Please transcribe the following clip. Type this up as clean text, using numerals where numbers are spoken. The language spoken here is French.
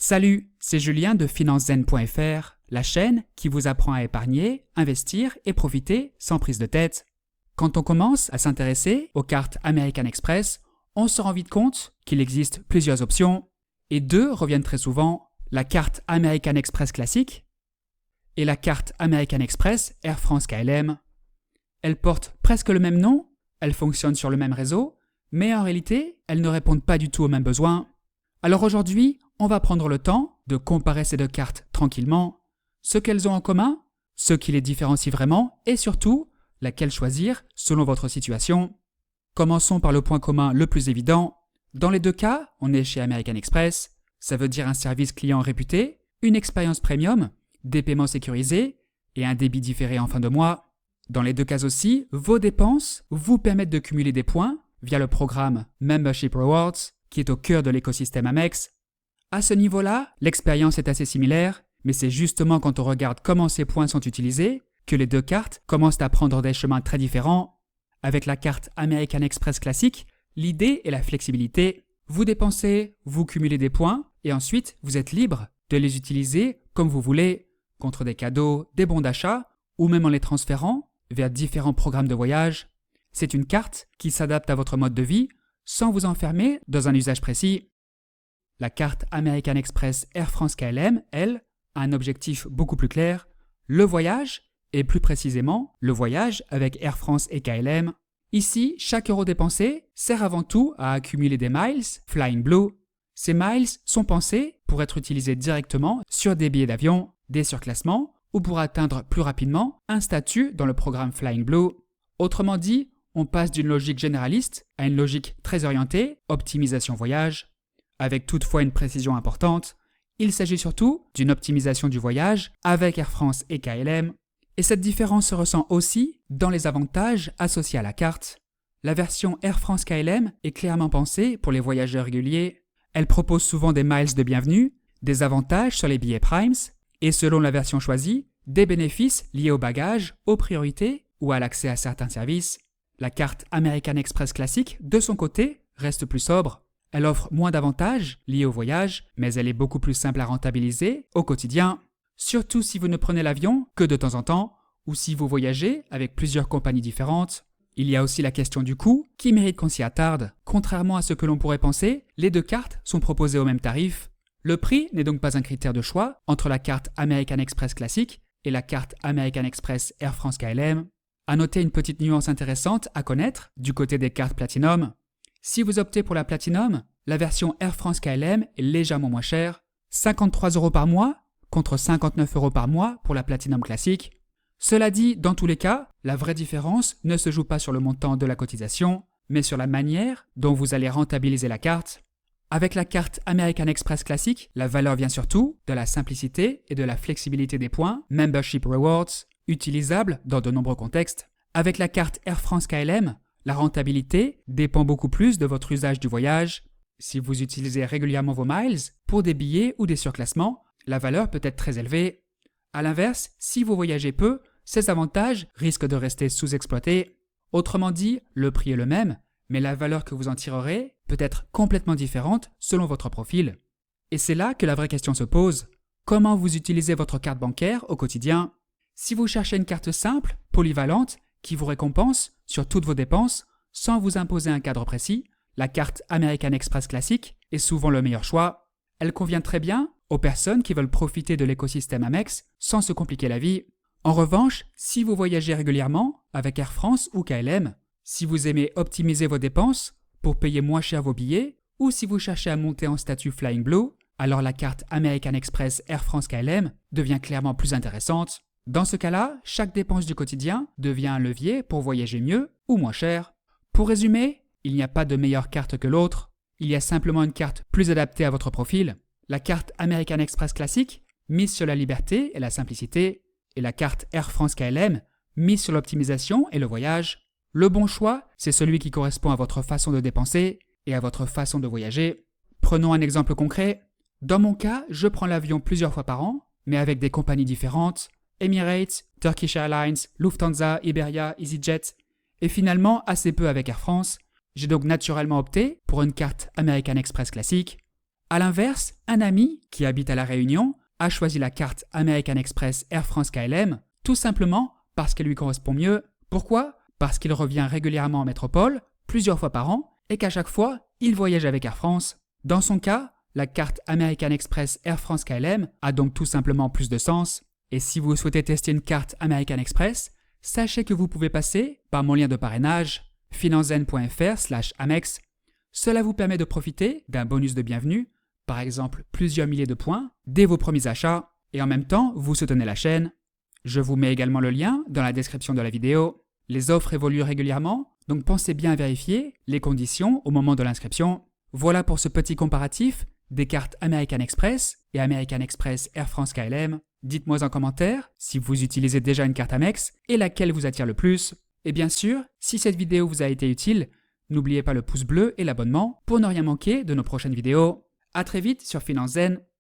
Salut, c'est Julien de financezen.fr, la chaîne qui vous apprend à épargner, investir et profiter sans prise de tête. Quand on commence à s'intéresser aux cartes American Express, on se rend vite compte qu'il existe plusieurs options, et deux reviennent très souvent, la carte American Express classique et la carte American Express Air France KLM. Elles portent presque le même nom, elles fonctionnent sur le même réseau, mais en réalité, elles ne répondent pas du tout aux mêmes besoins. Alors aujourd'hui, on va prendre le temps de comparer ces deux cartes tranquillement, ce qu'elles ont en commun, ce qui les différencie vraiment et surtout, laquelle choisir selon votre situation. Commençons par le point commun le plus évident. Dans les deux cas, on est chez American Express, ça veut dire un service client réputé, une expérience premium, des paiements sécurisés et un débit différé en fin de mois. Dans les deux cas aussi, vos dépenses vous permettent de cumuler des points via le programme Membership Rewards, qui est au cœur de l'écosystème Amex. À ce niveau-là, l'expérience est assez similaire, mais c'est justement quand on regarde comment ces points sont utilisés que les deux cartes commencent à prendre des chemins très différents. Avec la carte American Express classique, l'idée est la flexibilité. Vous dépensez, vous cumulez des points, et ensuite vous êtes libre de les utiliser comme vous voulez, contre des cadeaux, des bons d'achat, ou même en les transférant vers différents programmes de voyage. C'est une carte qui s'adapte à votre mode de vie, sans vous enfermer dans un usage précis. La carte American Express Air France KLM, elle, a un objectif beaucoup plus clair, le voyage, et plus précisément le voyage avec Air France et KLM. Ici, chaque euro dépensé sert avant tout à accumuler des miles Flying Blue. Ces miles sont pensés pour être utilisés directement sur des billets d'avion, des surclassements ou pour atteindre plus rapidement un statut dans le programme Flying Blue. Autrement dit, on passe d'une logique généraliste à une logique très orientée, optimisation voyage. Avec toutefois une précision importante, il s'agit surtout d'une optimisation du voyage avec Air France et KLM. Et cette différence se ressent aussi dans les avantages associés à la carte. La version Air France KLM est clairement pensée pour les voyageurs réguliers. Elle propose souvent des miles de bienvenue, des avantages sur les billets Primes, et selon la version choisie, des bénéfices liés au bagage, aux priorités ou à l'accès à certains services. La carte American Express classique, de son côté, reste plus sobre. Elle offre moins d'avantages liés au voyage, mais elle est beaucoup plus simple à rentabiliser au quotidien. Surtout si vous ne prenez l'avion que de temps en temps, ou si vous voyagez avec plusieurs compagnies différentes. Il y a aussi la question du coût, qui mérite qu'on s'y attarde. Contrairement à ce que l'on pourrait penser, les deux cartes sont proposées au même tarif. Le prix n'est donc pas un critère de choix entre la carte American Express classique et la carte American Express Air France KLM. À noter une petite nuance intéressante à connaître du côté des cartes Platinum. Si vous optez pour la Platinum, la version Air France KLM est légèrement moins chère, 53 € par mois contre 59 € par mois pour la Platinum classique. Cela dit, dans tous les cas, la vraie différence ne se joue pas sur le montant de la cotisation, mais sur la manière dont vous allez rentabiliser la carte. Avec la carte American Express classique, la valeur vient surtout de la simplicité et de la flexibilité des points Membership Rewards, utilisables dans de nombreux contextes. Avec la carte Air France KLM, la rentabilité dépend beaucoup plus de votre usage du voyage. Si vous utilisez régulièrement vos miles pour des billets ou des surclassements, la valeur peut être très élevée. A l'inverse, si vous voyagez peu, ces avantages risquent de rester sous-exploités. Autrement dit, le prix est le même, mais la valeur que vous en tirerez peut être complètement différente selon votre profil. Et c'est là que la vraie question se pose. Comment vous utilisez votre carte bancaire au quotidien ? Si vous cherchez une carte simple, polyvalente, qui vous récompense sur toutes vos dépenses, sans vous imposer un cadre précis, la carte American Express classique est souvent le meilleur choix. Elle convient très bien aux personnes qui veulent profiter de l'écosystème Amex sans se compliquer la vie. En revanche, si vous voyagez régulièrement avec Air France ou KLM, si vous aimez optimiser vos dépenses pour payer moins cher vos billets, ou si vous cherchez à monter en statut Flying Blue, alors la carte American Express Air France KLM devient clairement plus intéressante. Dans ce cas-là, chaque dépense du quotidien devient un levier pour voyager mieux ou moins cher. Pour résumer, il n'y a pas de meilleure carte que l'autre. Il y a simplement une carte plus adaptée à votre profil. La carte American Express classique mise sur la liberté et la simplicité, et la carte Air France KLM mise sur l'optimisation et le voyage. Le bon choix, c'est celui qui correspond à votre façon de dépenser et à votre façon de voyager. Prenons un exemple concret. Dans mon cas, je prends l'avion plusieurs fois par an, mais avec des compagnies différentes. Emirates, Turkish Airlines, Lufthansa, Iberia, EasyJet, et finalement assez peu avec Air France. J'ai donc naturellement opté pour une carte American Express classique. A l'inverse, un ami qui habite à La Réunion a choisi la carte American Express Air France KLM tout simplement parce qu'elle lui correspond mieux. Pourquoi ? Parce qu'il revient régulièrement en métropole, plusieurs fois par an, et qu'à chaque fois, il voyage avec Air France. Dans son cas, la carte American Express Air France KLM a donc tout simplement plus de sens. Et si vous souhaitez tester une carte American Express, sachez que vous pouvez passer par mon lien de parrainage finanzen.fr/amex. Cela vous permet de profiter d'un bonus de bienvenue, par exemple plusieurs milliers de points, dès vos premiers achats, et en même temps, vous soutenez la chaîne. Je vous mets également le lien dans la description de la vidéo. Les offres évoluent régulièrement, donc pensez bien à vérifier les conditions au moment de l'inscription. Voilà pour ce petit comparatif des cartes American Express et American Express Air France KLM. Dites-moi en commentaire si vous utilisez déjà une carte Amex et laquelle vous attire le plus. Et bien sûr, si cette vidéo vous a été utile, n'oubliez pas le pouce bleu et l'abonnement pour ne rien manquer de nos prochaines vidéos. À très vite sur Finanzen.